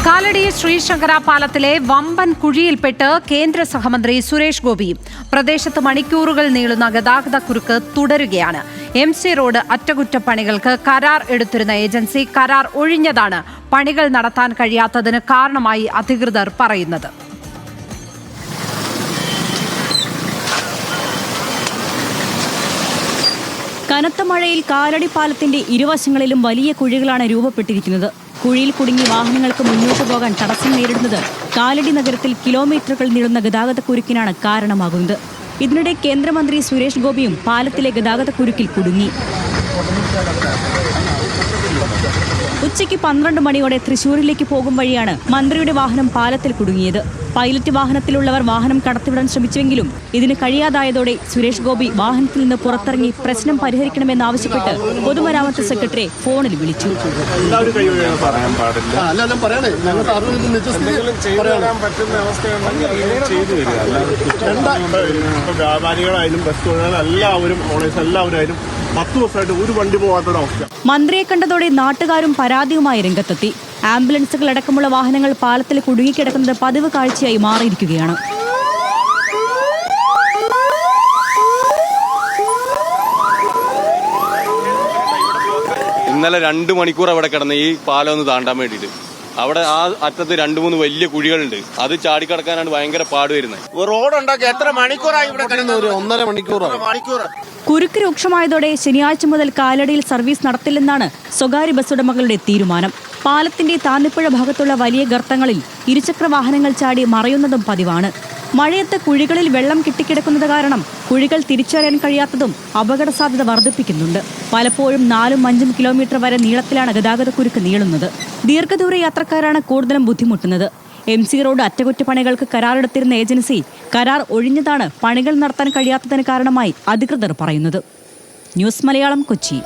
കാലടി ശ്രീശങ്കര പാലത്തിലെ വമ്പൻ കുഴിയിൽപ്പെട്ട് കേന്ദ്ര സഹമന്ത്രി സുരേഷ് ഗോപി. പ്രദേശത്ത് മണിക്കൂറുകൾ നീളുന്ന ഗതാഗതക്കുരുക്ക് തുടരുകയാണ്. MC റോഡ് അറ്റകുറ്റപ്പണികൾക്ക് കരാർ എടുത്തിരുന്ന ഏജൻസി കരാർ ഒഴിഞ്ഞതാണ് പണികൾ നടത്താൻ കഴിയാത്തതിന് കാരണമായി അധികൃതർ പറയുന്നത്. കനത്ത മഴയിൽ കാലടി പാലത്തിന്റെ ഇരുവശങ്ങളിലും വലിയ കുഴികളാണ് രൂപപ്പെട്ടിരിക്കുന്നത്. കുഴിയിൽ കുടുങ്ങി വാഹനങ്ങൾക്ക് മുന്നോട്ട് പോകാൻ തടസ്സം നേരിടുന്നത് കാലടി നഗരത്തിൽ കിലോമീറ്ററുകൾ നീളുന്ന ഗതാഗതക്കുരുക്കിനാണ് കാരണമാകുന്നത്. ഇതിനിടെ കേന്ദ്രമന്ത്രി സുരേഷ് ഗോപിയും പാലത്തിലെ ഗതാഗതക്കുരുക്കിൽ കുടുങ്ങി. ഉച്ചയ്ക്ക് 12 മണിയോടെ തൃശൂരിലേക്ക് പോകും വഴിയാണ് മന്ത്രിയുടെ വാഹനം പാലത്തിൽ കുടുങ്ങിയത്. പൈലറ്റ് വാഹനത്തിലുള്ളവർ വാഹനം കടത്തിവിടാൻ ശ്രമിച്ചുവെങ്കിലും ഇതിന് കഴിയാതായതോടെ സുരേഷ് ഗോപി വാഹനത്തിൽ നിന്ന് പുറത്തിറങ്ങി പ്രശ്നം പരിഹരിക്കണമെന്നാവശ്യപ്പെട്ട് പൊതുമരാമത്ത് സെക്രട്ടറിയെ ഫോണിൽ വിളിച്ചു. മന്ത്രിയെ കണ്ടതോടെ നാട്ടുകാരും പരാതിയുമായി രംഗത്തെത്തി. ആംബുലൻസുകൾ അടക്കമുള്ള വാഹനങ്ങൾ പാലത്തിൽ കുടുങ്ങിക്കിടക്കുന്നത് പതിവ് കാഴ്ചയായി മാറിയിരിക്കുകയാണ്. ഇന്നലെ 2 മണിക്കൂർ അവിടെ കിടന്ന് ഈ പാലം ഒന്ന് താണ്ടാൻ വേണ്ടിയിട്ട്. അവിടെ ആ അറ്റത്ത് 2-3 വലിയ കുഴികളുണ്ട്. അത് ചാടിക്കടക്കാനാണ് ഭയങ്കര പാട് വരുന്നത്. റോഡ് ഉണ്ടാക്കി എത്ര മണിക്കൂറായി ഇവിടെ കിടന്ന്? 1.5 മണിക്കൂർ. കുരുക്ക് രൂക്ഷമായതോടെ ശനിയാഴ്ച മുതൽ കാലടിയിൽ സർവീസ് നടത്തില്ലെന്നാണ് സ്വകാര്യ ബസ് ഉടമകളുടെ തീരുമാനം. പാലത്തിന്റെ താന്നിപ്പുഴ ഭാഗത്തുള്ള വലിയ ഗർത്തങ്ങളിൽ ഇരുചക്ര വാഹനങ്ങൾ ചാടി മറയുന്നതും പതിവാണ്. മഴയത്ത് കുഴികളിൽ വെള്ളം കെട്ടിക്കിടക്കുന്നത് കാരണം കുഴികൾ തിരിച്ചറിയാൻ കഴിയാത്തതും അപകട സാധ്യത വർദ്ധിപ്പിക്കുന്നുണ്ട്. പലപ്പോഴും 4-5 കിലോമീറ്റർ വരെ നീളത്തിലാണ് ഗതാഗതക്കുരുക്ക് നീളുന്നത്. ദീർഘദൂര യാത്രക്കാരാണ് കൂടുതലും ബുദ്ധിമുട്ടുന്നത്. MC റോഡ് അറ്റകുറ്റപ്പണികൾക്ക് കരാറെടുത്തിരുന്ന ഏജൻസി കരാർ ഒഴിഞ്ഞതാണ് പണികൾ നടത്താൻ കഴിയാത്തതിന് കാരണമായി അധികൃതർ പറയുന്നത്. ന്യൂസ് മലയാളം, കൊച്ചി.